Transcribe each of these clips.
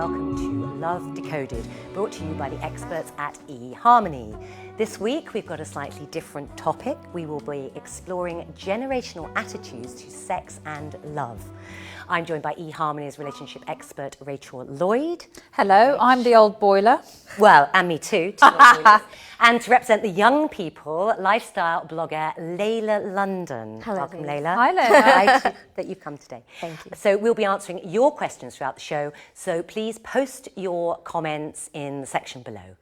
welcome to Love Decoded, brought to you by the experts at eharmony. This week we've got a slightly different topic. We will be exploring generational attitudes to sex and love. I'm joined by eharmony's relationship expert Rachael Lloyd. Hello, I'm the old boiler. Well, and me too. And to represent the young people, lifestyle blogger Lela London. Hello, welcome, Lela. Hi, Lela. Delighted that you've come today. Thank you. So we'll be answering your questions throughout the show. So please post your comments in the section below.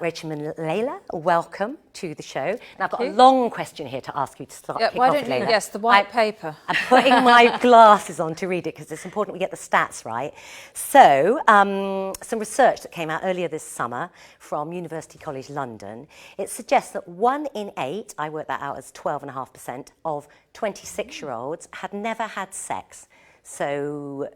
Rachel and Lela, welcome to the show. Now I've got a long question here to ask you to start. Yeah, why don't you guess the white paper? I'm putting my glasses on to read it because it's important we get the stats right. So, some research that came out earlier this summer from University College London, it suggests that 1 in 8, I worked that out as 12.5%, of 26-year-olds had never had sex. So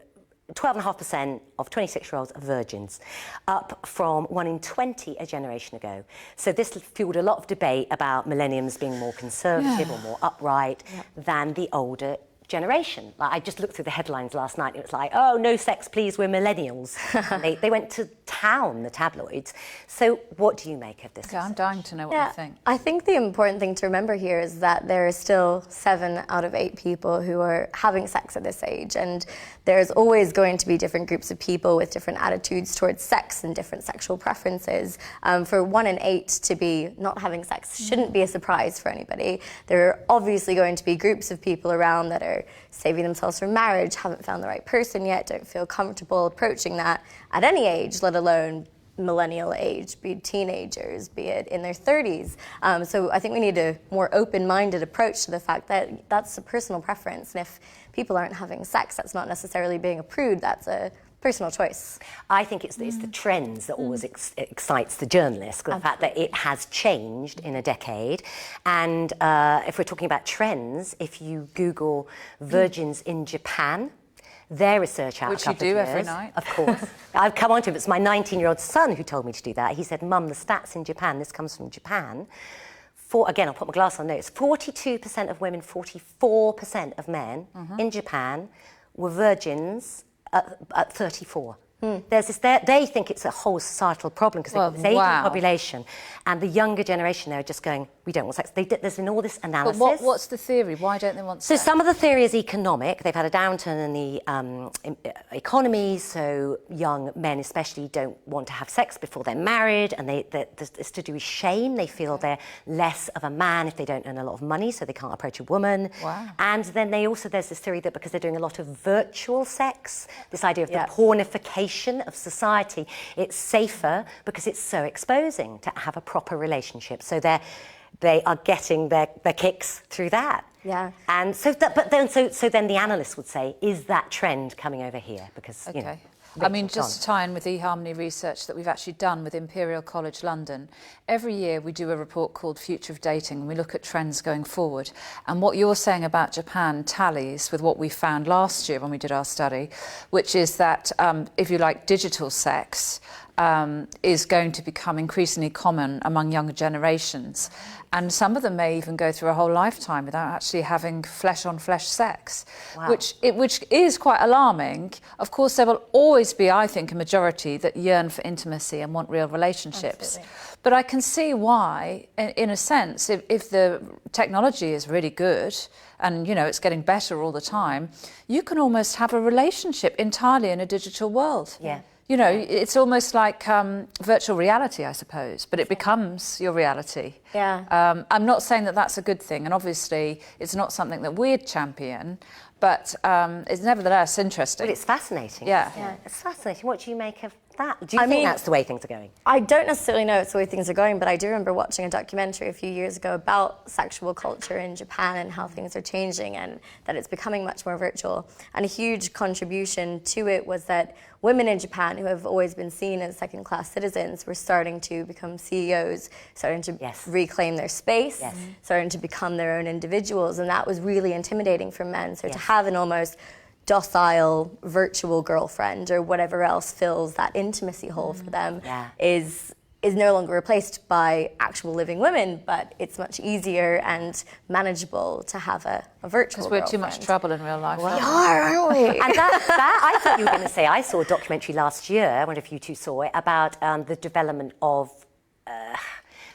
12.5% of 26-year-olds are virgins, up from 1 in 20 a generation ago. So this fueled a lot of debate about millenniums being more conservative or more upright than the older generation. Like, I just looked through the headlines last night and it was like, oh, no sex please, we're millennials. And they went to town, the tabloids. So what do you make of this? Okay, I'm dying to know what you think. I think the important thing to remember here is that there are still 7 out of 8 people who are having sex at this age, and there's always going to be different groups of people with different attitudes towards sex and different sexual preferences. For 1 in 8 to be not having sex shouldn't be a surprise for anybody. There are obviously going to be groups of people around that are saving themselves from marriage, haven't found the right person yet, don't feel comfortable approaching that at any age, let alone millennial age, be it teenagers, be it in their 30s. So I think we need a more open-minded approach to the fact that that's a personal preference. And if people aren't having sex, that's not necessarily being a prude, that's a personal choice. I think it's the trends that always excites the journalist, the fact that it has changed in a decade. And if we're talking about trends, if you Google virgins in Japan, their research out Which a couple you do of years, every night. of course. I've come on to it. It's my 19-year-old son who told me to do that. He said, Mum, the stats in Japan, this comes from Japan. Again, I'll put my glass on notes. 42% of women, 44% of men in Japan were virgins at 34. There's this, they think it's a whole societal problem because they've got this aging population, and the younger generation, they're just going, we don't want sex. There's been all this analysis. But what's the theory? Why don't they want sex? So some of the theory is economic. They've had a downturn in the economy, so young men especially don't want to have sex before they're married, and it's to do with shame. They feel they're less of a man if they don't earn a lot of money, so they can't approach a woman. Wow. And then there's this theory that because they're doing a lot of virtual sex, this idea of the pornification of society, it's safer because it's so exposing to have a proper relationship. So they are getting their kicks through that. Yeah. And so then the analysts would say, is that trend coming over here? Because you know, I mean, just to tie in with eharmony research that we've actually done with Imperial College London, every year we do a report called Future of Dating, and we look at trends going forward. And what you're saying about Japan tallies with what we found last year when we did our study, which is that, if you like, digital sex is going to become increasingly common among younger generations. And some of them may even go through a whole lifetime without actually having flesh-on-flesh sex, which is quite alarming. Of course, there will always be, I think, a majority that yearn for intimacy and want real relationships. Absolutely. But I can see why, in a sense, if the technology is really good and, you know, it's getting better all the time, you can almost have a relationship entirely in a digital world. Yeah. You know, it's almost like virtual reality, I suppose, but it becomes your reality. Yeah. I'm not saying that that's a good thing, and obviously it's not something that we'd champion, but it's nevertheless interesting. But it's fascinating. Yeah. It's fascinating. What do you make of that? Do you think that's the way things are going? I don't necessarily know it's the way things are going, but I do remember watching a documentary a few years ago about sexual culture in Japan and how things are changing and that it's becoming much more virtual. And a huge contribution to it was that women in Japan, who have always been seen as second-class citizens, were starting to become CEOs, starting to reclaim their space, starting to become their own individuals, and that was really intimidating for men. So to have an almost docile virtual girlfriend or whatever else fills that intimacy hole for them is is no longer replaced by actual living women, but it's much easier and manageable to have a virtual Because we're too much trouble in real life. We are, aren't we? And that I thought you were going to say, I saw a documentary last year, I wonder if you two saw it, about the development of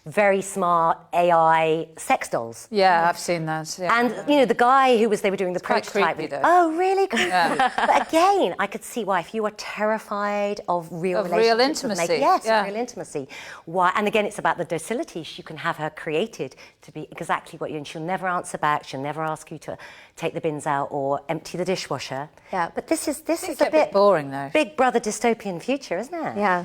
very smart AI sex dolls. Yeah, I've seen that. Yeah. And, you know, the guy who they were doing the quite prototype creepy, with. though. Oh, really creepy. But again, I could see why. If you are terrified of real relationships, intimacy. Yes, real intimacy. Why? And again, it's about the docility. You can have her created to be exactly what you, and she'll never answer back. She'll never ask you to take the bins out or empty the dishwasher. Yeah. But this is a bit boring, though. Big Brother dystopian future, isn't it? Yeah.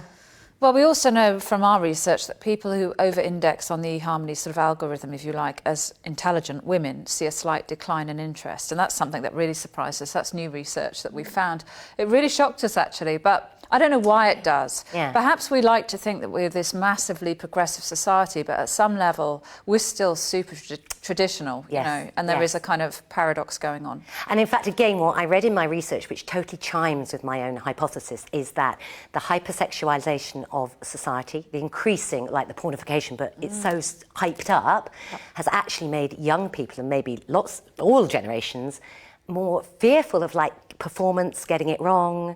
Well, we also know from our research that people who over-index on the eHarmony sort of algorithm, if you like, as intelligent women, see a slight decline in interest. And that's something that really surprised us. That's new research that we found. It really shocked us, actually, but I don't know why it does. Yeah. Perhaps we like to think that we're this massively progressive society, but at some level, we're still super traditional, you know, and there is a kind of paradox going on. And in fact, again, what I read in my research, which totally chimes with my own hypothesis, is that the hypersexualization of society, the increasing, like the pornification, but it's so hyped up, has actually made young people, and maybe all generations, more fearful of like performance, getting it wrong.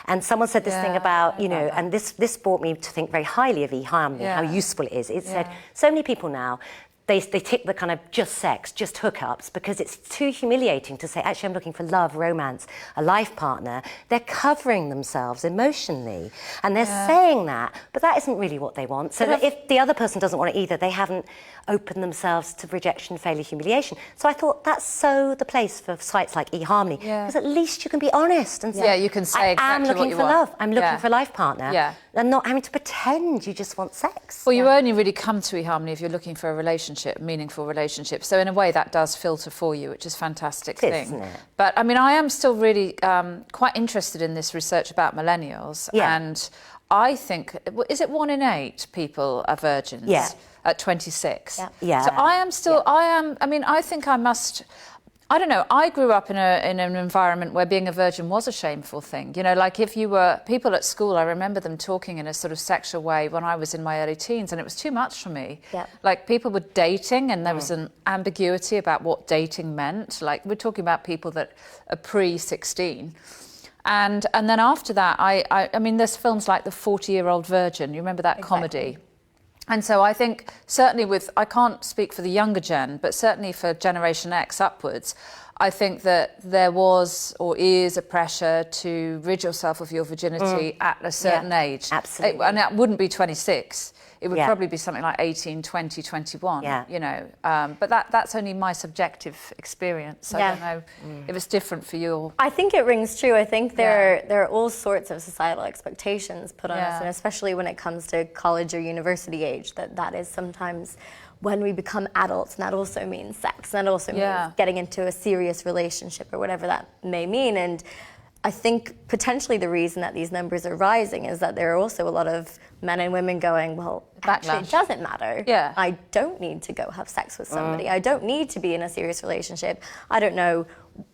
And someone said this thing about, you know, and this brought me to think very highly of eHarmony, how useful it is. It said, so many people now, they tick the kind of just sex, just hookups, because it's too humiliating to say, actually, I'm looking for love, romance, a life partner. They're covering themselves emotionally. And they're saying that, but that isn't really what they want. So that if the other person doesn't want it either, they haven't opened themselves to rejection, failure, humiliation. So I thought that's so the place for sites like eHarmony, because at least you can be honest and say, you can say I am exactly looking what you for want. love, I'm looking for a life partner, and not having to pretend you just want sex. Well, you only really come to eHarmony if you're looking for a relationship, a meaningful relationship. So in a way, that does filter for you, which is a fantastic thing. Isn't it? But I mean, I am still really quite interested in this research about millennials. And I think, is it 1 in 8 people are virgins at 26? Yeah. So I think I must... I don't know, I grew up in an environment where being a virgin was a shameful thing. You know, like if you were... People at school, I remember them talking in a sort of sexual way when I was in my early teens, and it was too much for me. Yeah. Like people were dating and there was an ambiguity about what dating meant. Like we're talking about people that are pre-16. And then after that, I mean, there's films like The 40-Year-Old Virgin. You remember that comedy? And so I think certainly I can't speak for the younger gen, but certainly for Generation X upwards, I think that there was or is a pressure to rid yourself of your virginity at a certain age. Absolutely. And that wouldn't be 26. It would probably be something like 18, 20, 21, you know. But that's only my subjective experience. I don't know if it's different for you. I think it rings true. I think there are all sorts of societal expectations put on us, and especially when it comes to college or university age, that is sometimes when we become adults, and that also means sex, and that also means getting into a serious relationship or whatever that may mean. And I think potentially the reason that these numbers are rising is that there are also a lot of men and women going, well, actually it doesn't matter. Yeah. I don't need to go have sex with somebody. I don't need to be in a serious relationship. I don't know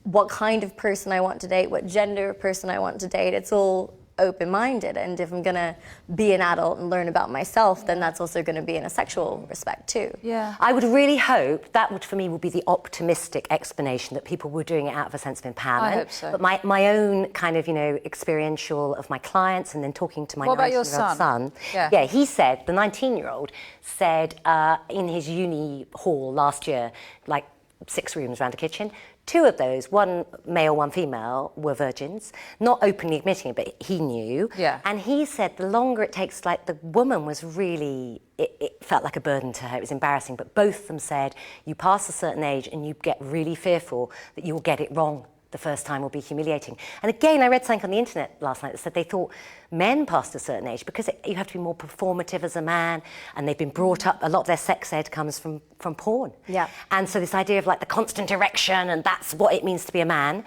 what kind of person I want to date, what gender of person I want to date. It's all open-minded, and if I'm going to be an adult and learn about myself, then that's also going to be in a sexual respect too. Yeah. I would really hope that for me would be the optimistic explanation, that people were doing it out of a sense of empowerment. I hope so. But my own kind of, you know, experiential of my clients, and then talking to my 19-year-old son. Yeah, he said, the 19-year-old said in his uni hall last year, like 6 rooms around a kitchen, 2 of those, 1 male, 1 female, were virgins, not openly admitting it, but he knew. Yeah. And he said the longer it takes, like the woman was really, it felt like a burden to her, it was embarrassing, but both of them said, you pass a certain age and you get really fearful that you'll get it wrong. The first time will be humiliating. And again, I read something on the internet last night that said they thought men past a certain age, because you have to be more performative as a man, and they've been brought up, a lot of their sex ed comes from porn. Yeah. And so this idea of like the constant erection, and that's what it means to be a man,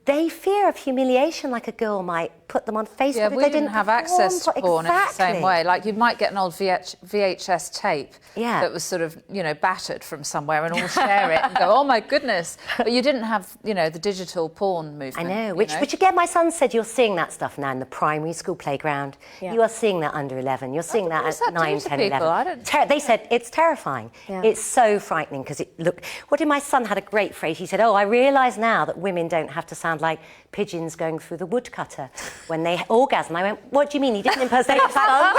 they fear of humiliation, like a girl might put them on Facebook if we they didn't have access to porn in the same way. Like you might get an old VHS tape that was sort of, you know, battered from somewhere, and all share it and go, oh my goodness. But you didn't have, you know, the digital porn movement. I know, which again, my son said you're seeing that stuff now in the primary school playground. You are seeing that under 11. You're seeing that at 9, 10, 11. They said it's terrifying. It's so frightening because what did my son had a great phrase. He said, "Oh, I realise now that women don't have to sound like pigeons going through the woodcutter when they orgasm." I went, "What do you mean? He didn't impersonate his son?"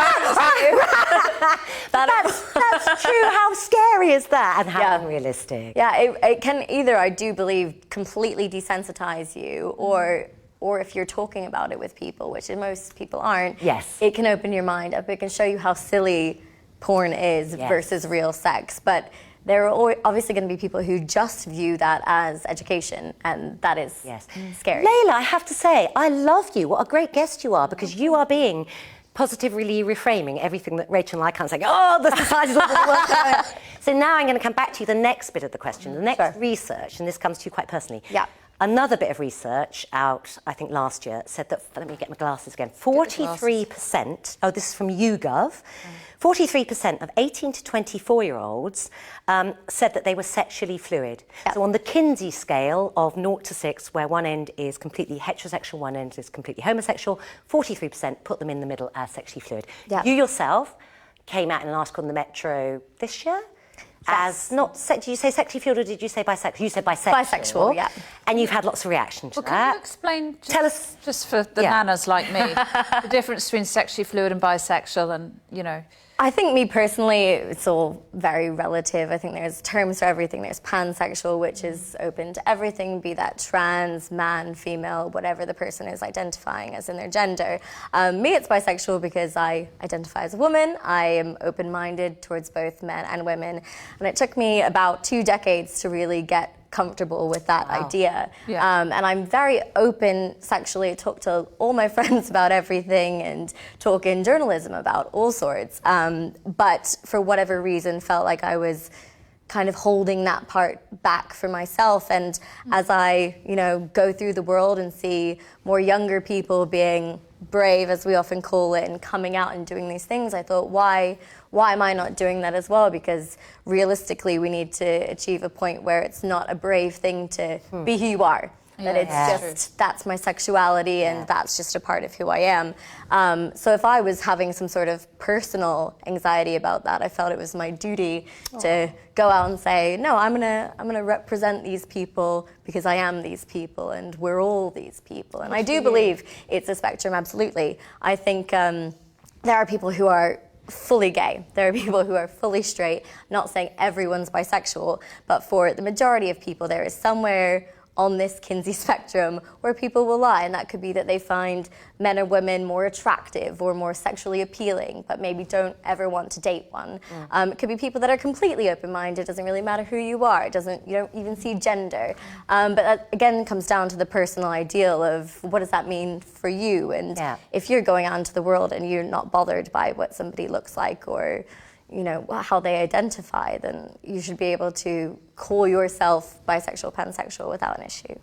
That's true. How scary is that, and how unrealistic? Yeah, it can either, I do believe, completely desensitize you, or if you're talking about it with people, which most people aren't, it can open your mind up. It can show you how silly porn is versus real sex. But there are obviously going to be people who just view that as education, and that is scary. Lela, I have to say, I love you. What a great guest you are, because you are being positively reframing everything that Rachel and I can't say, oh, the society's all the world. So now I'm going to come back to you, the next bit of the question, the next research, and this comes to you quite personally. Another bit of research out, I think last year, said that, let me get my glasses again, 43%, this is from YouGov, 43% of 18 to 24-year-olds said that they were sexually fluid. So on the Kinsey scale of 0 to 6, where one end is completely heterosexual, one end is completely homosexual, 43% put them in the middle as sexually fluid. You yourself came out in an article in the Metro this year as did you say sexually fluid or did you say bisexual? You said bisexual. Bisexual, And you've had lots of reaction to that. Can you explain, Tell us, just for the nanas like me, the difference between sexually fluid and bisexual and, you know... I think me personally, it's all very relative. I think there's terms for everything. There's pansexual, which is open to everything, be that trans, man, female, whatever the person is identifying as in their gender. Me, it's bisexual because I identify as a woman. I am open-minded towards both men and women. And it took me about 2 decades to really get comfortable with that idea. And I'm very open sexually. I talk to all my friends about everything and talk in journalism about all sorts. But for whatever reason, felt like I was kind of holding that part back for myself. And as I, go through the world and see more younger people being brave, as we often call it, and coming out and doing these things, I thought, why am I not doing that as well? Because realistically, we need to achieve a point where it's not a brave thing to be who you are. That it's just, that's my sexuality and that's just a part of who I am. So if I was having some sort of personal anxiety about that, I felt it was my duty to go out and say, no, I'm gonna represent these people because I am these people and we're all these people. And I do believe it's a spectrum, absolutely. I think there are people who are fully gay. There are people who are fully straight. Not saying everyone's bisexual, but for the majority of people, there is somewhere on this Kinsey spectrum where people will lie, and that could be that they find men or women more attractive or more sexually appealing, but maybe don't ever want to date one. It could be people that are completely open-minded. It doesn't really matter who you are. You don't even see gender. But that again comes down to the personal ideal of what does that mean for you, and if you're going out into the world and you're not bothered by what somebody looks like or how they identify, then you should be able to call yourself bisexual, pansexual without an issue.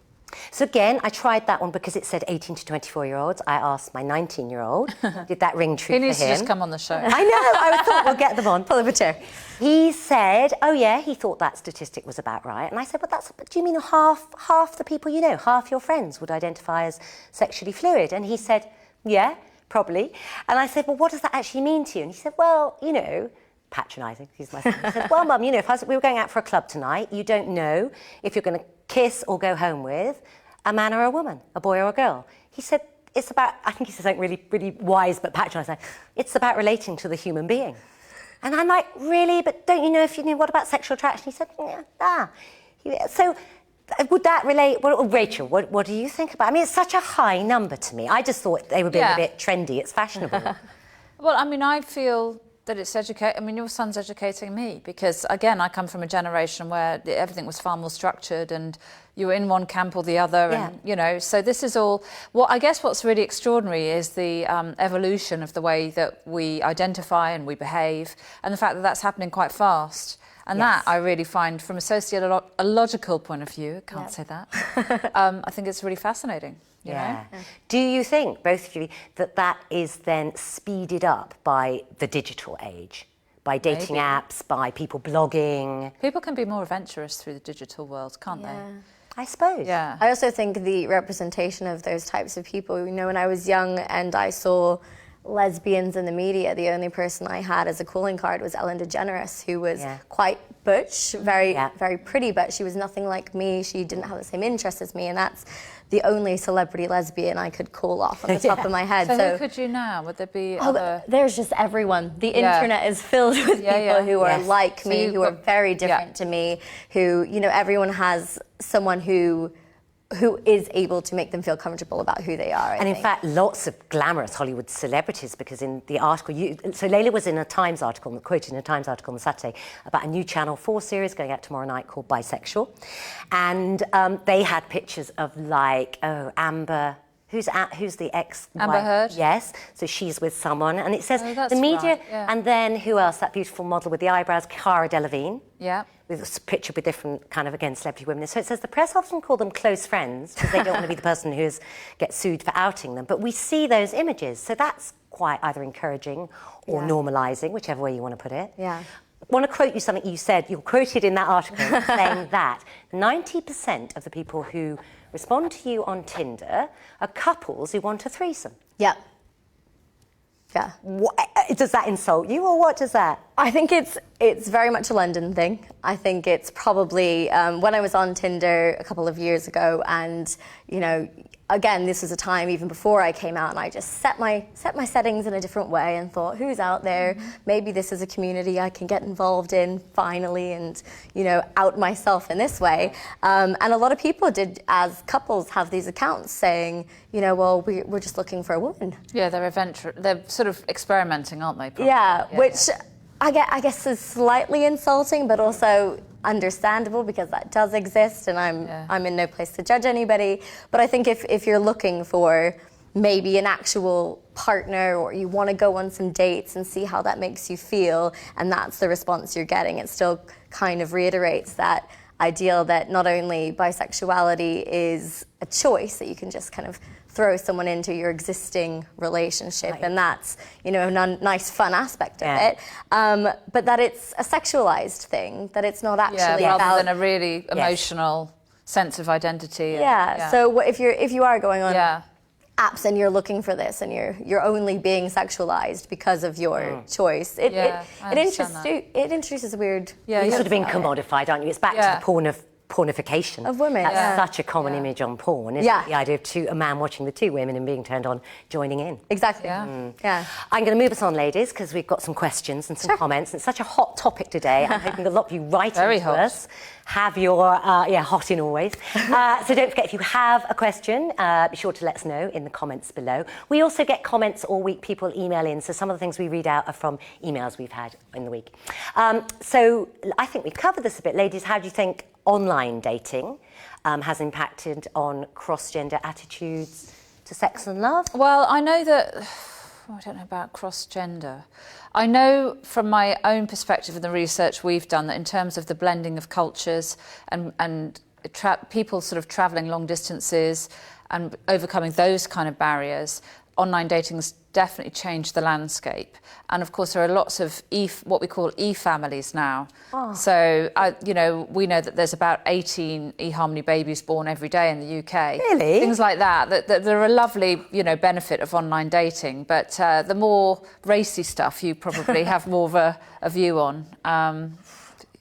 So again, I tried that one because it said 18 to 24-year-olds. I asked my 19-year-old, did that ring true for him? He needs to just come on the show. I know, I thought we'll get them on. Pull up a chair. He said, oh yeah, he thought that statistic was about right. And I said, but do you mean half the people you know, half your friends would identify as sexually fluid? And he said, yeah, probably. And I said, well, what does that actually mean to you? And he said, well, patronising, excuse my son. He said, well, Mum, we were going out for a club tonight. You don't know if you're going to kiss or go home with a man or a woman, a boy or a girl. He said, it's about, I think he said something really, really wise but patronising. It's about relating to the human being. And I'm like, really? But don't you know what about sexual attraction? He said, So would that relate? Well, Rachel, what do you think about it? I mean, it's such a high number to me. I just thought they were being a bit trendy. It's fashionable. Well, I mean, I feel that it's your son's educating me because, again, I come from a generation where everything was far more structured and you were in one camp or the other and, so this is all... I guess what's really extraordinary is the evolution of the way that we identify and we behave and the fact that that's happening quite fast. And that I really find, from a sociological point of view, I can't say that, I think it's really fascinating. You know? Do you think, both of you, that is then speeded up by the digital age? By dating apps, by people blogging? People can be more adventurous through the digital world, can't they? I suppose. Yeah. I also think the representation of those types of people, you know, when I was young and I saw lesbians in the media, the only person I had as a calling card was Ellen DeGeneres, who was quite butch, very pretty, but she was nothing like me. She didn't have the same interests as me, and that's the only celebrity lesbian I could call off on the top of my head. So who could you now? Would there be other... There's just everyone. The internet is filled with people who are like me, who are very different to me, who, you know, everyone has someone who is able to make them feel comfortable about who they are. And in fact, lots of glamorous Hollywood celebrities, because in the article, so Lela was in a Times article, quoted in a Times article on Saturday, about a new Channel 4 series going out tomorrow night called Bisexual. And they had pictures of like, Amber... Who's the ex? Amber Heard? Yes. So she's with someone. And it says the media... Right, And then who else? That beautiful model with the eyebrows, Cara Delevingne. Yeah. With a picture with different kind of, again, celebrity women. So it says the press often call them close friends because they don't want to be the person who gets sued for outing them. But we see those images. So that's quite either encouraging or normalising, whichever way you want to put it. Yeah. I want to quote you something you said. You're quoted in that article saying that 90% of the people who respond to you on Tinder are couples who want a threesome. Yeah. Yeah. What, does that insult you, or what does that? I think it's very much a London thing. I think it's probably when I was on Tinder a couple of years ago, and you know, again, this was a time even before I came out, and I just set my settings in a different way and thought, who's out there? Maybe this is a community I can get involved in finally, and you know, out myself in this way. And a lot of people did, as couples, have these accounts saying, you know, well, we're just looking for a woman. Yeah, they're sort of experimenting, aren't they? Probably? Yeah, which I guess is slightly insulting, but also understandable because that does exist, and I'm in no place to judge anybody. But I think if you're looking for maybe an actual partner, or you want to go on some dates and see how that makes you feel, and that's the response you're getting, it still kind of reiterates that ideal that not only bisexuality is a choice that you can just kind of throw someone into your existing relationship, and that's, you know, a nice fun aspect of it, but that it's a sexualized thing, that it's not actually rather than a really emotional sense of identity. So if you are going on apps and you're looking for this, and you're only being sexualized because of your choice, it introduces a weird... You're sort of being commodified, aren't you? It's back to the pornification of women. That's such a common image on porn, isn't it? The idea of a man watching the two women and being turned on, joining in. Exactly. I'm going to move us on, ladies, because we've got some questions and some comments. It's such a hot topic today. I'm hoping a lot of you write into us. Have your, hot in always. So don't forget, if you have a question, be sure to let us know in the comments below. We also get comments all week, people email in, so some of the things we read out are from emails we've had in the week. So I think we've covered this a bit. Ladies, how do you think online dating has impacted on cross-gender attitudes to sex and love? Well, I know that... I don't know about cross-gender. I know from my own perspective and the research we've done that in terms of the blending of cultures and people sort of travelling long distances and overcoming those kind of barriers, online dating's definitely changed the landscape. And of course, there are lots of what we call e-families now. So, you know, we know that there's about 18 eHarmony babies born every day in the UK. Really? Things like that they're a lovely, you know, benefit of online dating. But the more racy stuff, you probably have more of a view on.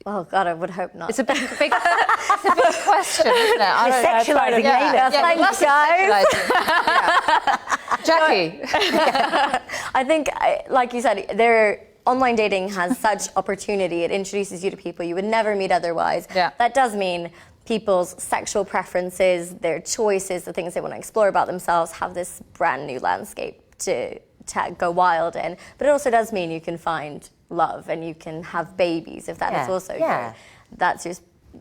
Oh God, I would hope not. It's a big it's a big question, isn't it? Sexualising Lela. Thanks, guys. Jackie. I think, like you said, online dating has such opportunity. It introduces you to people you would never meet otherwise. That does mean people's sexual preferences, their choices, the things they want to explore about themselves have this brand new landscape to go wild in. But it also does mean you can find love and you can have babies if that is also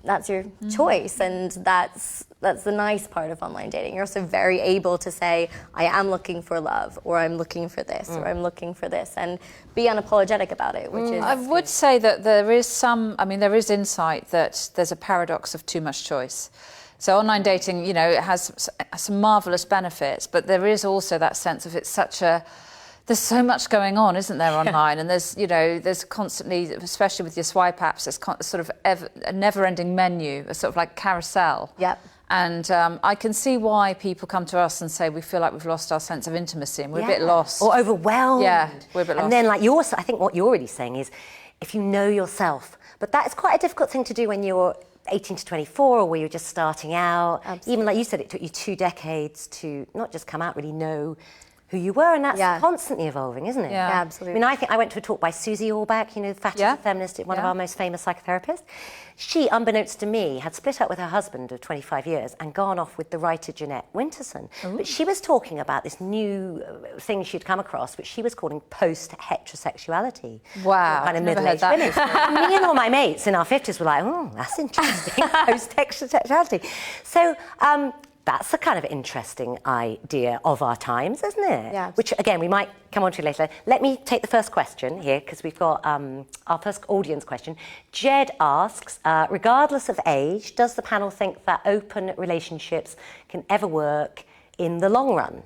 that's your choice, and that's the nice part of online dating. You're also very able to say, I am looking for love, or I'm looking for this, or I'm looking for this, and be unapologetic about it, which is... I would say that there is insight that there's a paradox of too much choice. So online dating, you know, it has some marvellous benefits, but there is also that sense of There's so much going on, isn't there, online? And there's constantly, especially with your swipe apps, there's sort of a never-ending menu, a sort of like carousel. Yep. And I can see why people come to us and say we feel like we've lost our sense of intimacy and we're a bit lost. Or overwhelmed. Yeah, we're a bit lost. And then, like, I think what you're really saying is, if you know yourself, but that is quite a difficult thing to do when you're 18 to 24 or where you're just starting out. Absolutely. Even like you said, it took you 2 decades to not just come out, really know who you were, and that's constantly evolving, isn't it? Yeah, absolutely. I mean, I went to a talk by Susie Orbach, Fat as a Feminist, one of our most famous psychotherapists. She, unbeknownst to me, had split up with her husband of 25 years and gone off with the writer Jeanette Winterson. Ooh. But she was talking about this new thing she'd come across, which she was calling post-heterosexuality. Wow, kind of never heard that. Me and all my mates in our 50s were like, oh, that's interesting, post-heterosexuality. So, that's a kind of interesting idea of our times, isn't it? Yeah. Which, again, we might come on to later. Let me take the first question here, because we've got our first audience question. Jed asks, regardless of age, does the panel think that open relationships can ever work in the long run?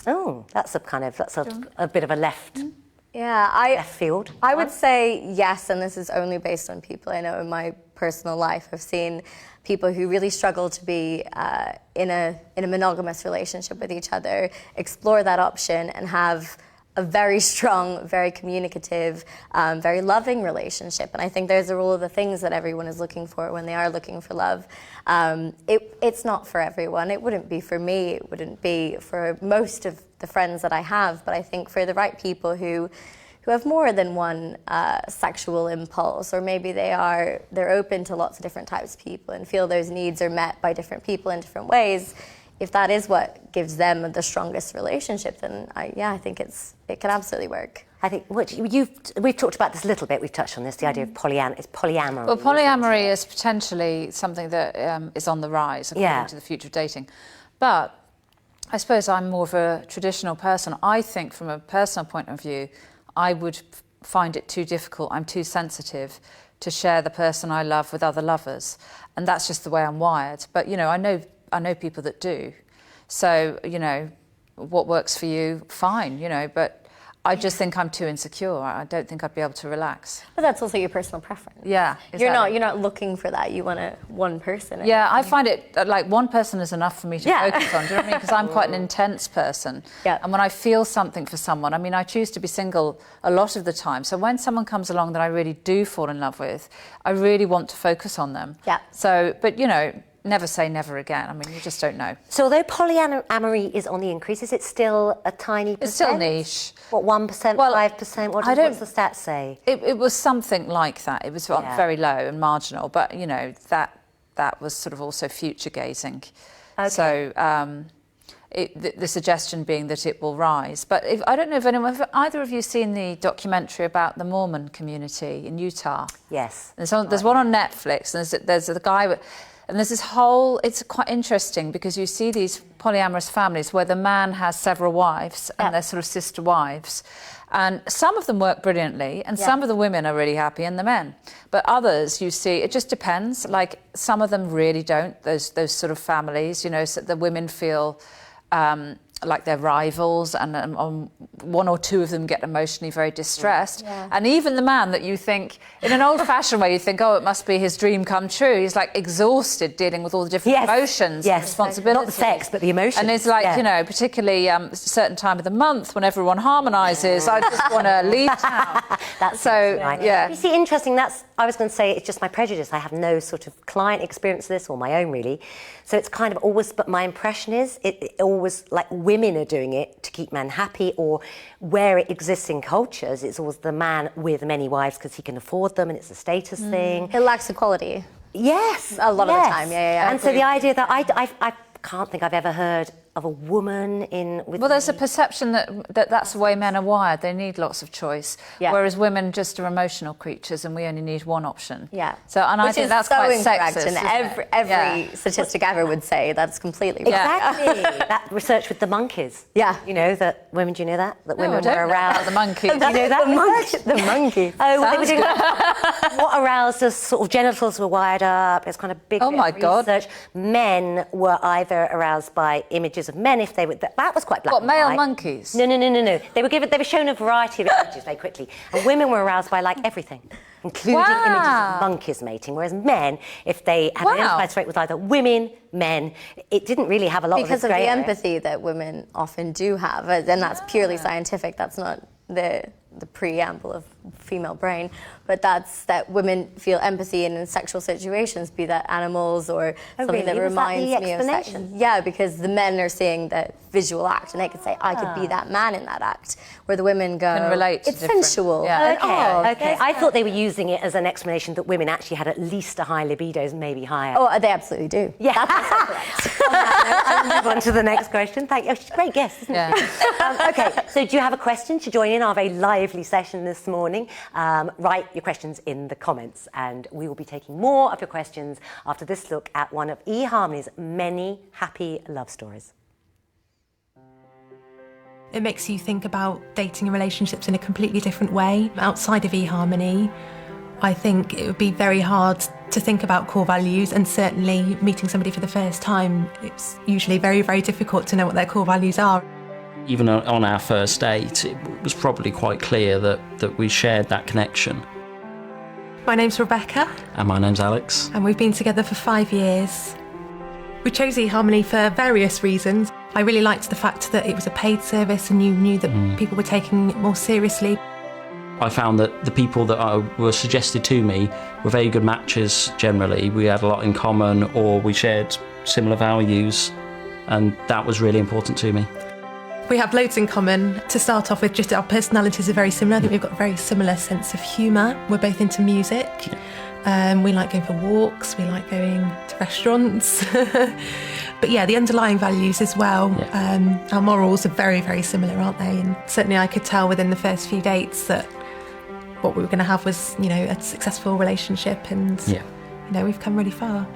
Oh, that's a bit of a left field. I would say yes, and this is only based on people I know in my personal life. I've seen people who really struggle to be in a monogamous relationship with each other explore that option and have a very strong, very communicative, very loving relationship. And I think those are all of the things that everyone is looking for when they are looking for love. It's not for everyone. It wouldn't be for me. It wouldn't be for most of the friends that I have. But I think for the right people who have more than one sexual impulse, or maybe they're open to lots of different types of people and feel those needs are met by different people in different ways, if that is what gives them the strongest relationship, then I think it can absolutely work. I think we've talked about this a little bit. We've touched on this, the idea of polyamory. Well, polyamory is potentially something that is on the rise according to the future of dating. But I suppose I'm more of a traditional person. I think from a personal point of view, I would find it too difficult. I'm too sensitive to share the person I love with other lovers, and that's just the way I'm wired. But I know people that do. So what works for you, fine. But I just think I'm too insecure. I don't think I'd be able to relax. But that's also your personal preference. Yeah, exactly. You're not looking for that. You want one person. Yeah, I find it like one person is enough for me to focus on. Do you know what I mean? Because I'm quite an intense person. Yeah. And when I feel something for someone, I choose to be single a lot of the time. So when someone comes along that I really do fall in love with, I really want to focus on them. Yeah. So, but never say never again. You just don't know. So although polyamory is on the increase, is it still a tiny percent? It's still niche. What, 1%, Well, 5%? What's the stats say? It was something like that. It was very low and marginal, but that was sort of also future gazing. Okay. So the suggestion being that it will rise. But I don't know if have either of you seen the documentary about the Mormon community in Utah? Yes. There's one on Netflix, and there's a guy. And there's this it's quite interesting because you see these polyamorous families where the man has several wives and they're sort of sister wives. And some of them work brilliantly and some of the women are really happy and the men. But others you see, it just depends. Like some of them really don't, those sort of families, so the women feel like they're rivals, and one or two of them get emotionally very distressed. Yeah. And even the man that you think, in an old-fashioned way, you think, oh, it must be his dream come true. He's like exhausted dealing with all the different emotions and responsibilities. Not the sex, but the emotions. And it's like, particularly a certain time of the month when everyone harmonises, I just want to leave town. That's so, right. Yeah. You see, interesting, I was going to say, it's just my prejudice. I have no sort of client experience of this, or my own, really. So it's kind of always, but my impression is, it always, like, women are doing it to keep men happy, or where it exists in cultures, it's always the man with many wives because he can afford them and it's a status thing. It lacks equality. Yes. A lot of the time, yeah. And so the idea that I can't think I've ever heard of a woman Well, there's a perception that's the way men are wired. They need lots of choice, whereas women just are emotional creatures and we only need one option. Yeah. So, and I think that's quite sexist. And every statistic ever would say that's completely exactly. That research with the monkeys. Yeah. That women. Do you know that women were aroused? The monkeys. Do you know that? The monkey. Oh, they were doing what aroused us? Sort of genitals were wired up. It's kind of big. Oh my God. Research. Men were either aroused by images videos of men if they were... That was quite black and male white. monkeys? No. They were shown a variety of images very quickly. And women were aroused by, like, everything, including images of monkeys mating, whereas men, if they had identified straight with either women, men, it didn't really have a lot because of the empathy that women often do have, and that's purely scientific. That's not the preamble of female brain, but that's that women feel empathy in sexual situations, be that animals or something that reminds me of sex. Yeah, because the men are seeing the visual act and they can say, I could be that man in that act, where the women go, can relate to it's sensual. Yeah. Okay. I thought they were using it as an explanation that women actually had at least a high libido, maybe higher. Oh, they absolutely do. Yeah. I'll move on to the next question. Thank you. Oh, great guess, isn't it? Okay, so do you have a question to join in our very lively session this morning? Write your questions in the comments, and we will be taking more of your questions after this look at one of eHarmony's many happy love stories. It makes you think about dating and relationships in a completely different way. Outside of eHarmony, I think it would be very hard to think about core values, and certainly meeting somebody for the first time, it's usually very, very difficult to know what their core values are. Even on our first date, it was probably quite clear that we shared that connection. My name's Rebecca. And my name's Alex. And we've been together for 5 years. We chose eHarmony for various reasons. I really liked the fact that it was a paid service and you knew that people were taking it more seriously. I found that the people that were suggested to me were very good matches generally. We had a lot in common, or we shared similar values, and that was really important to me. We have loads in common. To start off with, just our personalities are very similar. I think we've got a very similar sense of humour. We're both into music. We like going for walks, we like going to restaurants. But yeah, the underlying values as well. Our morals are very, very similar, aren't they? And certainly I could tell within the first few dates that what we were going to have was, you know, a successful relationship, and you know, we've come really far.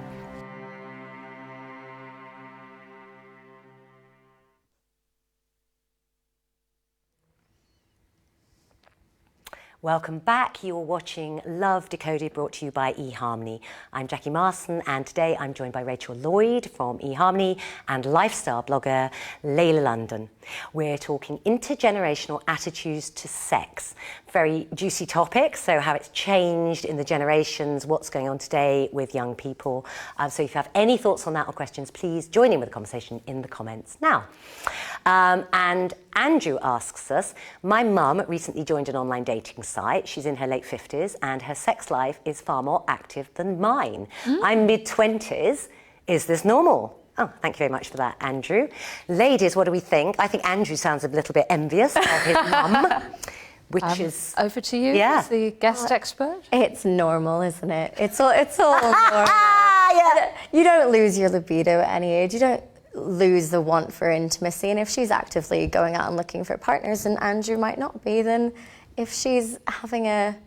Welcome back. You're watching Love Decoded, brought to you by eHarmony. I'm Jackie Marston, and today I'm joined by Rachael Lloyd from eHarmony and lifestyle blogger Lela London. We're talking intergenerational attitudes to sex. Very juicy topic, so how it's changed in the generations, what's going on today with young people. So if you have any thoughts on that or questions, please join in with the conversation in the comments now. And Andrew asks us, my mum recently joined an online dating site. She's in her late 50s and her sex life is far more active than mine. I'm mid-20s. Is this normal? Oh, thank you very much for that, Andrew. Ladies, what do we think? I think Andrew sounds a little bit envious of his mum, which is... Over to you as the guest expert. It's normal, isn't it? It's all normal. You don't lose your libido at any age. You don't lose the want for intimacy. And if she's actively going out and looking for partners, and Andrew might not be, then if she's having a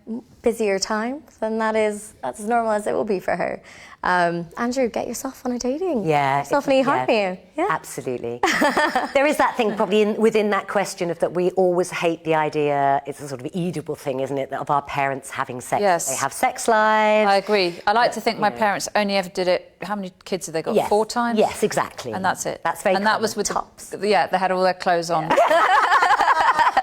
busier time, then that's as normal as it will be for her. Andrew, get yourself on a dating. Yourself an eHarmony. Yeah. Absolutely. There is that thing probably within that question of that we always hate the idea, it's a sort of Oedipal thing, isn't it, of our parents having sex. Yes. They have sex lives. I agree. I like to think my parents only ever did it, how many kids have they got? 4 times? Yes, exactly. And that's it. That's very And common. that was with tops. they had all their clothes on.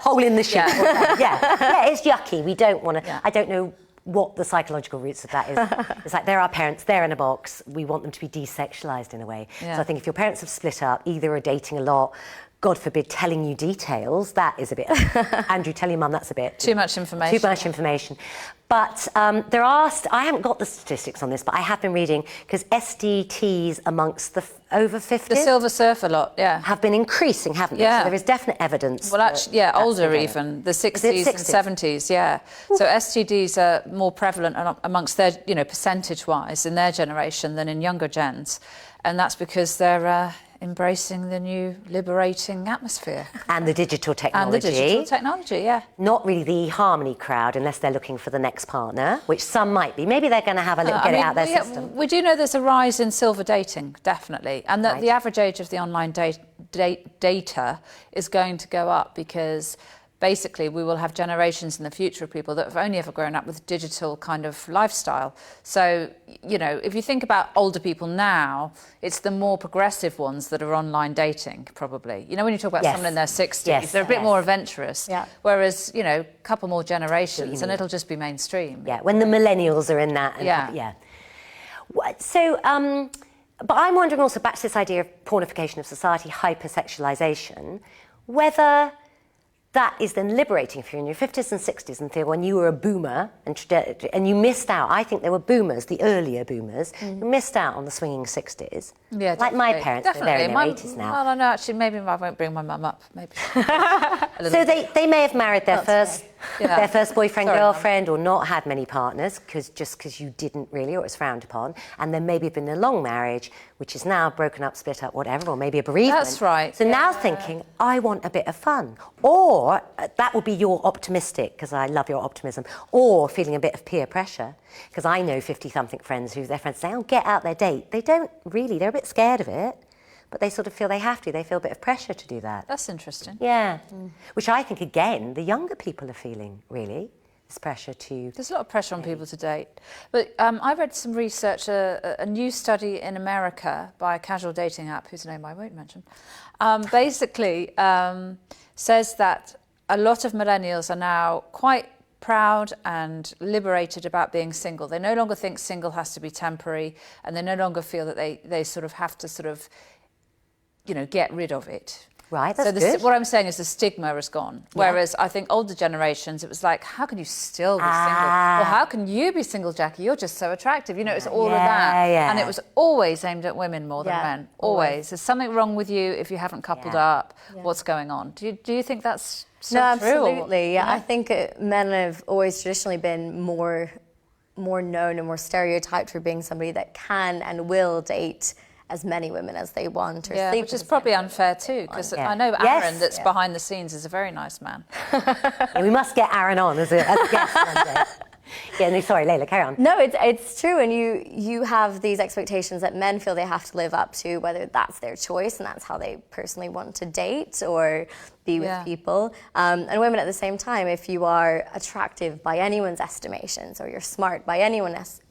Hole in the sheet. It's yucky. We don't want to... I don't know what the psychological roots of that is. It's like they're our parents, they're in a box, we want them to be desexualised in a way. So I think if your parents have split up, either are dating a lot, God forbid, telling you details, that is a bit... Andrew, tell your mum that's a bit... Too much information. Too much information. But there are... I haven't got the statistics on this, but I have been reading, because SDTs amongst the over 50s... The Silver Surfer lot, have been increasing, haven't they? So there is definite evidence. Well, actually, older even, the 60s and 70s, So STDs are more prevalent amongst their, percentage-wise in their generation than in younger gens. And that's because they're... embracing the new liberating atmosphere. And the digital technology. Not really the eHarmony crowd, unless they're looking for the next partner, which some might be. Maybe they're going to have a little get it out their system. We do know there's a rise in silver dating, definitely. And that the average age of the online data is going to go up because basically we will have generations in the future of people that have only ever grown up with digital kind of lifestyle. So, you know, if you think about older people now, it's the more progressive ones that are online dating, probably. You know, when you talk about someone in their 60s, they're a bit more adventurous. Yeah. Whereas, you know, a couple more generations and it'll just be mainstream. Yeah, when the millennials are in that. And So, but I'm wondering also, back to this idea of pornification of society, hypersexualisation, whether that is then liberating if you're in your 50s and 60s and feel when you were a boomer and you missed out. I think there were boomers, the earlier boomers, who missed out on the swinging 60s. Yeah, like my parents, they're in their 80s now. Well, I know, actually, maybe I won't bring my mum up. Maybe. So they may have married their first boyfriend, girlfriend, or not had many partners because you didn't really, or it was frowned upon, and then maybe been in a long marriage, which is now broken up, split up, whatever, or maybe a bereavement. That's right. So now thinking, I want a bit of fun. Or that would be your optimistic, because I love your optimism, or feeling a bit of peer pressure, because I know 50-something friends who their friends say, oh, get out their date. They don't really, they're a bit scared of it, but they sort of feel they have to. They feel a bit of pressure to do that. That's interesting. Yeah. Which I think, again, the younger people are feeling, really. This pressure to... There's a lot of pressure on people to date. But I read some research, a new study in America by a casual dating app, whose name I won't mention, basically says that a lot of millennials are now quite proud and liberated about being single. They no longer think single has to be temporary, and they no longer feel that they sort of have to sort of, you know, get rid of it. Right, that's so good. What I'm saying is the stigma is gone. Whereas I think older generations, it was like, how can you still be single? Well, how can you be single, Jackie? You're just so attractive. You know, it's all of that. Yeah. And it was always aimed at women more than men. Always. There's something wrong with you if you haven't coupled up. What's going on? Do you think that's so no, true? Absolutely. Yeah, I think men have always traditionally been more known and more stereotyped for being somebody that can and will date as many women as they want, or sleep which is probably unfair too, because I know Aaron, that's behind the scenes, is a very nice man. We must get Aaron on as a guest one day. Yeah, no, sorry, Lela, carry on. No, it's true, and you have these expectations that men feel they have to live up to, whether that's their choice and that's how they personally want to date or be with people. And women at the same time, if you are attractive by anyone's estimations, or you're smart by anyone's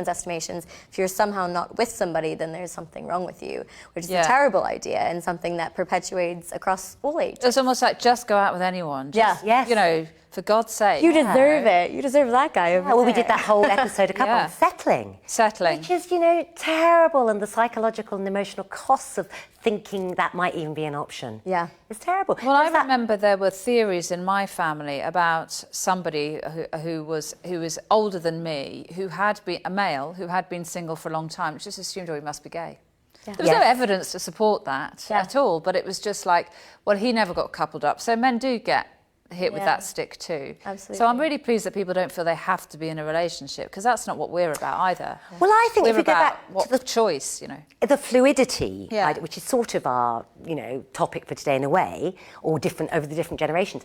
estimations, if you're somehow not with somebody, then there's something wrong with you, which is a terrible idea and something that perpetuates across all ages. It's almost like just go out with anyone. Just, you know, for God's sake. You deserve it. You deserve that guy over there. Well, we did that whole episode a couple on settling. Which is, you know, terrible, and the psychological and emotional costs of thinking that might even be an option. Yeah. It's terrible. Well, I remember there were theories in my family about somebody who was older than me, who had been a male, who had been single for a long time, just assumed, oh, he must be gay. Yeah. There was no evidence to support that at all, but it was just like, well, he never got coupled up. So men do get hit with that stick too. Absolutely. So I'm really pleased that people don't feel they have to be in a relationship, because that's not what we're about either. Well, I think if we go back to the choice, you know, the fluidity, which is sort of our, you know, topic for today in a way, or different over the different generations.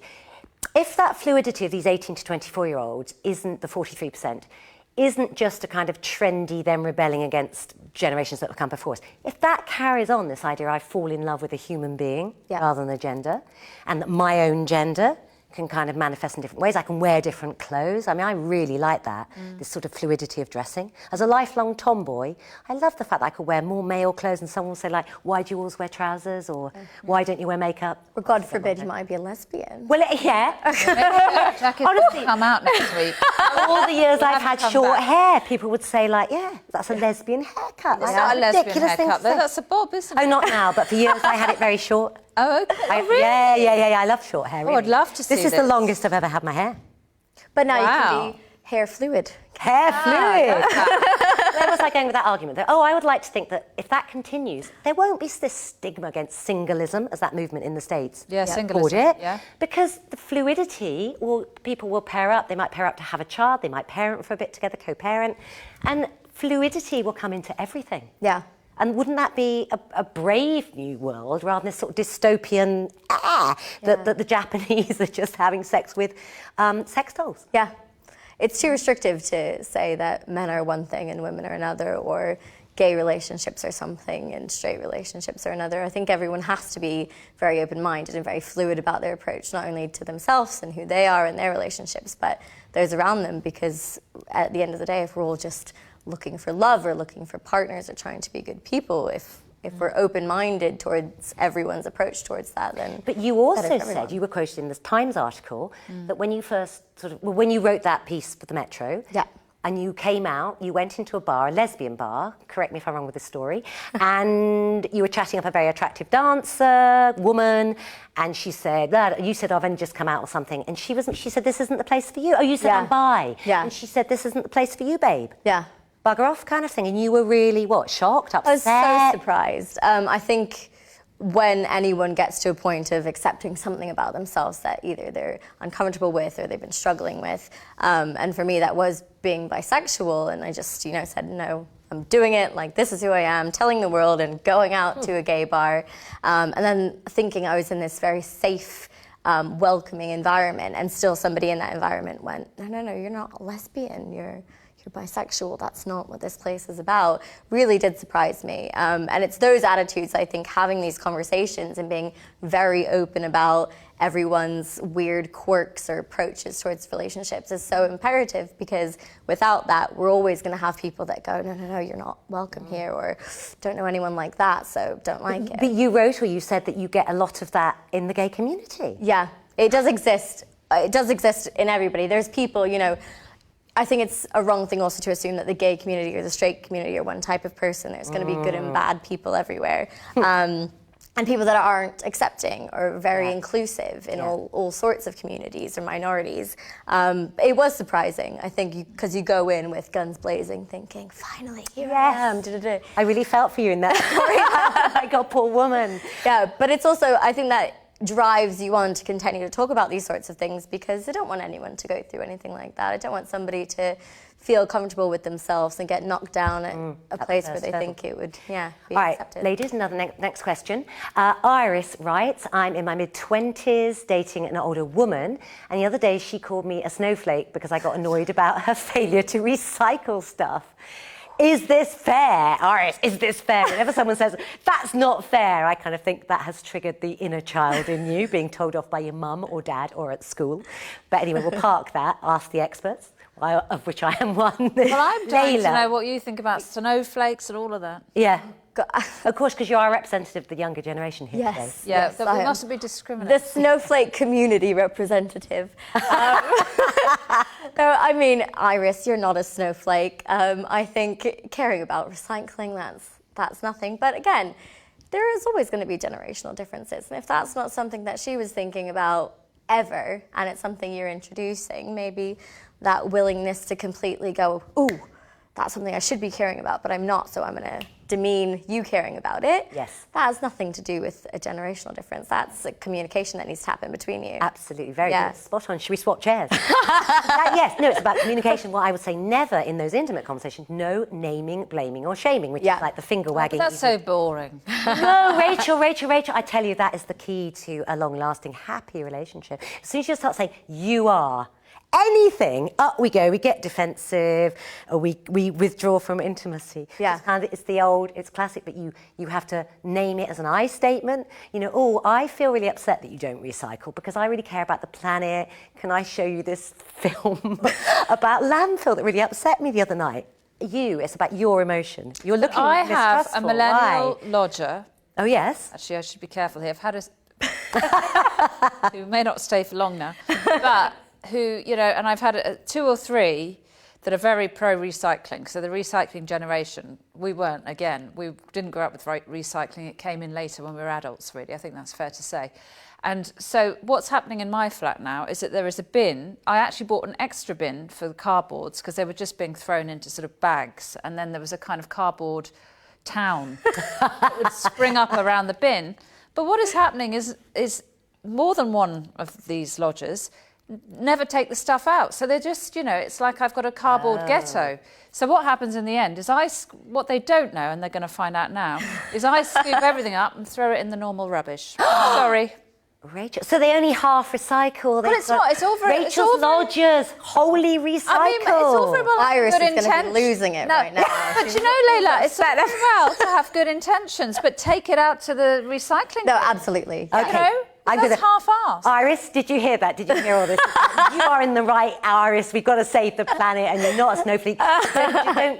If that fluidity of these 18 to 24-year-olds isn't the 43%, isn't just a kind of trendy them rebelling against generations that will come before us. If that carries on, this idea I fall in love with a human being rather than a gender, and that my own gender can kind of manifest in different ways. I can wear different clothes. I mean, I really like that, this sort of fluidity of dressing. As a lifelong tomboy, I love the fact that I could wear more male clothes, and someone will say, like, why do you always wear trousers? Or why don't you wear makeup? Or God forbid you might be a lesbian. Well, yeah. Honestly, come out next week. All the years I've had short hair, people would say, like, yeah, that's a lesbian haircut. It's not a lesbian haircut, though. That's a bob, isn't it? Oh, not now, but for years I had it very short. Oh, okay. Really? Yeah. I love short hair. Really. Oh, I'd love to see this. This is the longest I've ever had my hair. But now you can be hair fluid. Hair fluid. Where was I going with that argument? That, I would like to think that if that continues, there won't be this stigma against singleism as that movement in the States. Yeah, singleism. Because the fluidity, people will pair up. They might pair up to have a child. They might parent for a bit together, co-parent. And fluidity will come into everything. Yeah. And wouldn't that be a brave new world rather than this sort of dystopian that the Japanese are just having sex with sex dolls? Yeah. It's too restrictive to say that men are one thing and women are another, or, gay relationships are something and straight relationships are another. I think everyone has to be very open-minded and very fluid about their approach, not only to themselves and who they are in their relationships, but those around them, because at the end of the day, if we're all just looking for love or looking for partners or trying to be good people, if we're open-minded towards everyone's approach towards that, then... But you also said, you were quoted in this Times article, that when you first when you wrote that piece for the Metro, and you came out, you went into a bar, a lesbian bar, correct me if I'm wrong with this story, and you were chatting up a very attractive dancer, woman, and she said, you said, I've only just come out or something, and she said, this isn't the place for you. Oh, you said, I'm bi. Yeah. And she said, this isn't the place for you, babe. Yeah. Bugger off kind of thing. And you were really, shocked, upset? I was so surprised. I think when anyone gets to a point of accepting something about themselves that either they're uncomfortable with or they've been struggling with, and for me that was being bisexual, and I just, said, no, I'm doing it, like this is who I am, telling the world and going out to a gay bar, and then thinking I was in this very safe, welcoming environment, and still somebody in that environment went, no, you're not a lesbian, you're bisexual, that's not what this place is about, really did surprise me. And it's those attitudes, I think, having these conversations and being very open about everyone's weird quirks or approaches towards relationships is so imperative, because without that, we're always going to have people that go, no, you're not welcome here, or don't know anyone like that, so don't like it. But you wrote, or you said that you get a lot of that in the gay community. Yeah, it does exist. It does exist in everybody. There's people, I think it's a wrong thing also to assume that the gay community or the straight community are one type of person. There's going to be good and bad people everywhere. And people that aren't accepting or very inclusive in all sorts of communities or minorities. It was surprising, I think, because you go in with guns blazing thinking, finally, here I am. I really felt for you in that story. I got poor woman. Yeah, but it's also, I think that drives you on to continue to talk about these sorts of things, because I don't want anyone to go through anything like that. I don't want somebody to feel comfortable with themselves and get knocked down at a place where they think it would be accepted. Right, ladies, another next question. Iris writes, I'm in my mid-20s dating an older woman, and the other day she called me a snowflake because I got annoyed about her failure to recycle stuff. Is this fair? Iris, is this fair? Whenever someone says, that's not fair, I kind of think that has triggered the inner child in you, being told off by your mum or dad or at school. But anyway, we'll park that, ask the experts, of which I am one. Well, I'm dying to know what you think about snowflakes and all of that. Yeah. Of course, because you are a representative of the younger generation here today. Yes, we mustn't be discriminating. The snowflake community representative. No, I mean, Iris, you're not a snowflake. I think caring about recycling, that's nothing. But again, there is always going to be generational differences. And if that's not something that she was thinking about ever, and it's something you're introducing, maybe that willingness to completely go, ooh, that's something I should be caring about, but I'm not, so I'm going to demean you caring about it. Yes. That has nothing to do with a generational difference. That's a communication that needs to happen between you. Absolutely, very good. Spot on. Should we swap chairs? Yes, no, it's about communication. What I would say, never in those intimate conversations, no naming, blaming or shaming, which is like the finger wagging. That's so boring. No, Rachel, I tell you, that is the key to a long-lasting, happy relationship. As soon as you start saying, you are, anything, up we go, we get defensive, or we withdraw from intimacy. Yeah. It's classic, but you have to name it as an I statement. I feel really upset that you don't recycle because I really care about the planet. Can I show you this film about landfill that really upset me the other night? It's about your emotion. You're looking I have mistrustful. a millennial Why? lodger. Oh, yes? Actually, I should be careful here. I've had who may not stay for long now, but who, and I've had 2 or 3 that are very pro-recycling. So the recycling generation, we weren't, again. We didn't grow up with recycling. It came in later when we were adults, really. I think that's fair to say. And so what's happening in my flat now is that there is a bin. I actually bought an extra bin for the cardboards because they were just being thrown into sort of bags. And then there was a kind of cardboard town that would spring up around the bin. But what is happening is more than one of these lodgers never take the stuff out. So they're just, it's like I've got a cardboard ghetto. So what happens in the end is what they don't know, and they're going to find out now, is I scoop everything up and throw it in the normal rubbish. Sorry. Rachel. So they only half recycle. But it's not. It's all very. Rachel's Lodgers, wholly recycle. I mean, it's all very well. Iris good is going to intent. be losing it right now. But you know, Lela, it's all very well to have good intentions, but take it out to the recycling. No, absolutely. You know, that's half-assed. Iris, did you hear that? Did you hear all this? You are in the right, Iris. We've got to save the planet, and you're not a snowflake.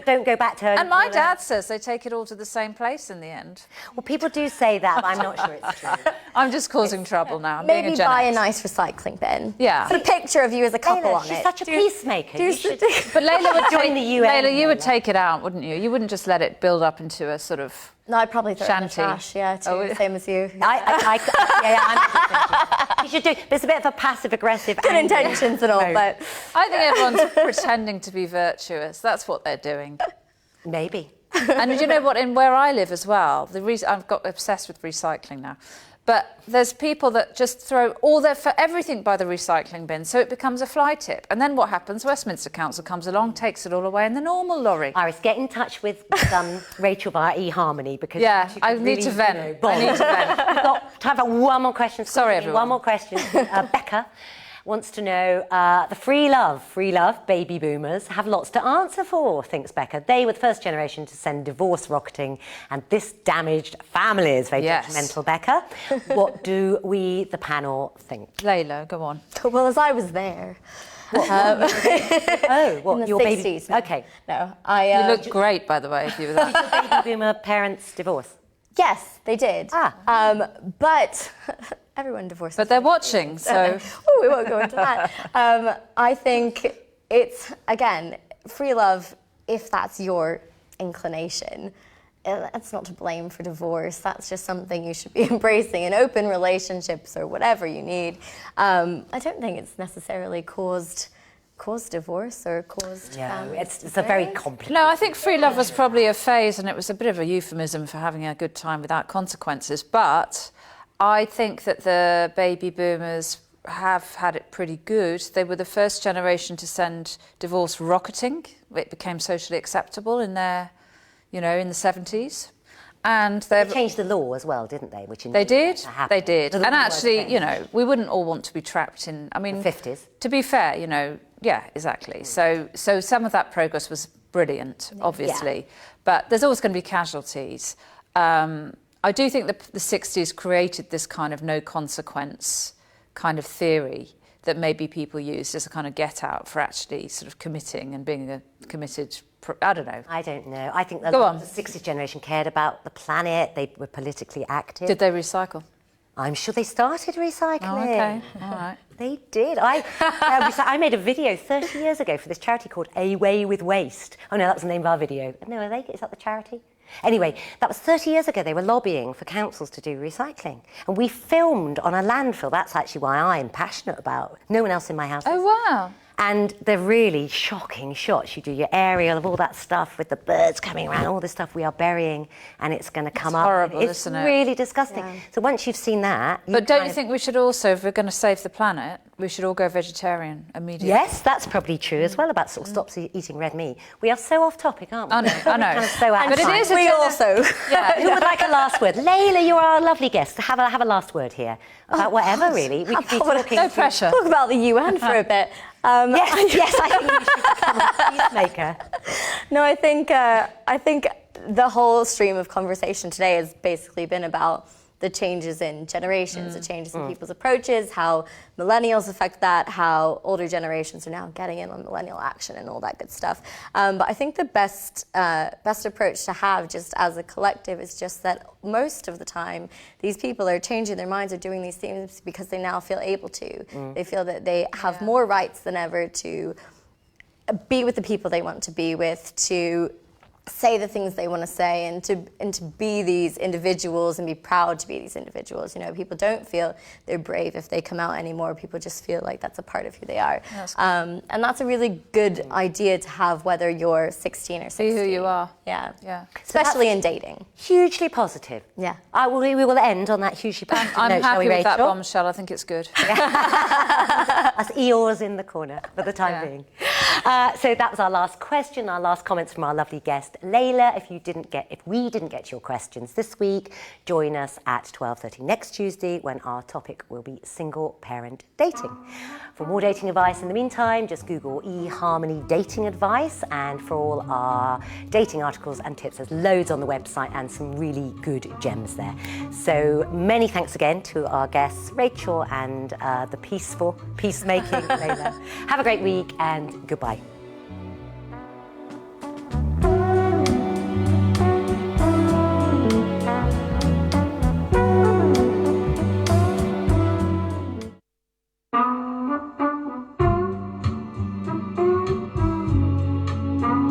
Don't go back to her. And my dad says they take it all to the same place in the end. Well, people do say that, but I'm not sure it's true. I'm just causing trouble now. I'm Maybe being a Gen buy a X. nice recycling bin. Yeah. Put a picture of you as a couple Lela, on she's it. such a peacemaker. You should But Lela would join the UN. Lela, you would take it out, wouldn't you? You wouldn't just let it build up into a sort of. No, I'd probably throw it in the Shanty. trash, yeah, too, Oh, same as you. You should do, but it's a bit of a passive-aggressive. Good intentions and all, but... I think everyone's pretending to be virtuous. That's what they're doing. Maybe. And you know what? In where I live as well, I've got obsessed with recycling now. But there's people that just throw everything by the recycling bin, so it becomes a fly tip. And then what happens? Westminster Council comes along, takes it all away in the normal lorry. Iris, get in touch with Rachel via eHarmony because I need to vent. I need to vent. We've got time for one more question. Sorry, everyone. One more question. Becca wants to know the free love baby boomers have lots to answer for, thinks Becca. They were the first generation to send divorce rocketing, and this damaged families. Very judgmental, Becca. What do we, the panel, think? Lela, go on. Well, as I was there... What, in the your 60s. baby? Okay. No, You look great, by the way, if you were there. Did your baby boomer parents divorce? Yes, they did. But everyone divorces. But they're watching, so... Oh, we won't go into that. I think it's, again, free love, if that's your inclination. That's not to blame for divorce. That's just something you should be embracing in open relationships or whatever you need. I don't think it's necessarily caused divorce or caused family. It's a very complicated. No, I think free love was probably a phase, and it was a bit of a euphemism for having a good time without consequences. But I think that the baby boomers have had it pretty good. They were the first generation to send divorce rocketing. It became socially acceptable in their, in the 70s. And they changed the law as well, didn't they? They did. They did. And actually, we wouldn't all want to be trapped in. I mean, the 50s. To be fair, yeah, exactly. So some of that progress was brilliant, obviously, but there's always going to be casualties. I do think the 60s created this kind of no consequence kind of theory that maybe people used as a kind of get out for actually sort of committing and being a committed. I don't know. I don't know. I think the 60s generation cared about the planet. They were politically active. Did they recycle? I'm sure they started recycling. Oh, okay. All right. They did. I made a video 30 years ago for this charity called Away with Waste. Oh, no, that's the name of our video. No, is that the charity? Anyway, that was 30 years ago. They were lobbying for councils to do recycling. And we filmed on a landfill. That's actually why I'm passionate about. No one else in my house is. Oh, wow. And they're really shocking shots. You do your aerial of all that stuff with the birds coming around, all this stuff we are burying, and it's going to come up. Horrible, it's isn't it? really disgusting. Yeah. So once you've seen that... But don't you think we should also, if we're going to save the planet, we should all go vegetarian immediately? Yes, that's probably true as well, about sort of stop eating red meat. We are so off topic, aren't we? I know. Kind of so but it is we also... Yeah. Who would like a last word? Lela, you're our lovely guest. Have a last word here. About whatever, really. We could be talking... No pressure. Talk about the UN for a bit. Yes, I think we should become a peacemaker. No, I think the whole stream of conversation today has basically been about the changes in generations, the changes in people's approaches, how millennials affect that, how older generations are now getting in on millennial action and all that good stuff. But I think the best approach to have just as a collective is just that most of the time these people are changing their minds or doing these things because they now feel able to. They feel that they have more rights than ever to be with the people they want to be with, to say the things they want to say, and to be these individuals and be proud to be these individuals. People don't feel they're brave if they come out anymore. People just feel like that's a part of who they are. And that's a really good idea to have, whether you're 16 or 16. Be who you are. Yeah. So Especially in dating. Hugely positive. Yeah. We will end on that hugely positive note, I'm shall we, happy with that Rachel? bombshell. I think it's good. Us Eeyores in the corner for the time being. So that was our last question, our last comments from our lovely guest, Lela. If we didn't get to your questions this week, join us at 12:30 next Tuesday when our topic will be single parent dating. For more dating advice in the meantime, just Google eHarmony dating advice, and for all our dating articles and tips, there's loads on the website and some really good gems there. So many thanks again to our guests, Rachel and the peacemaking Lela. Have a great week and goodbye.